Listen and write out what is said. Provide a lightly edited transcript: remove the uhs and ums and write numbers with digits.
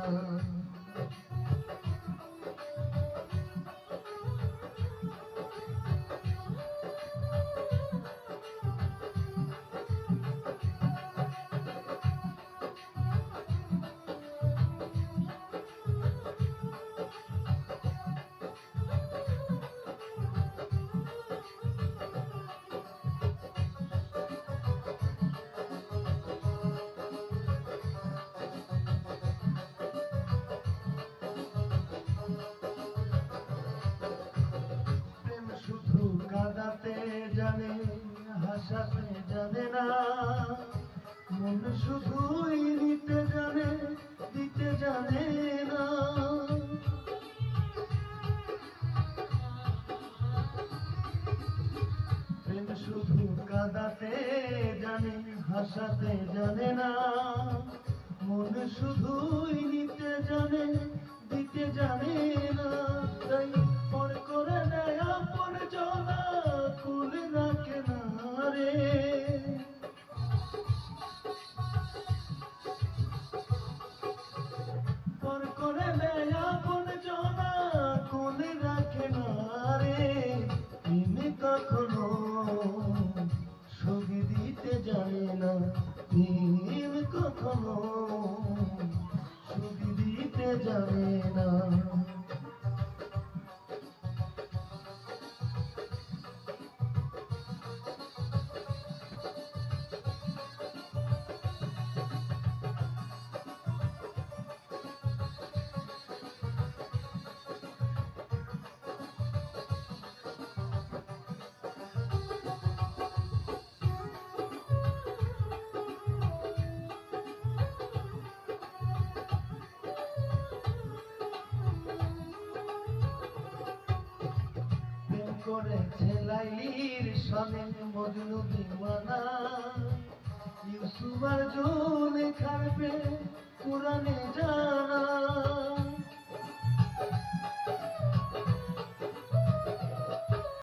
না। কাঁদাতে জানে হাসাতে জানে না, মন শুধুই নিতে জানে দিতে জানে না। প্রেম শুধু কাঁদাতে জানে হাসাতে জানে না, মন শুধুই নিতে জানে দিতে জানে না। তাই পর করে দেয় আপন জনা কুল রাখে না রে। পর করে দেয় আপন জনা কুল রাখে না রে। তিনি কখনো ছবি দিতে জানে না, তিনি কখনো ছবি দিতে জানে না। করেছে লাইলির সনে মজনু দিওয়ানা, ইউসুফ আর জুলেখার প্রেম কুরআনে জানা।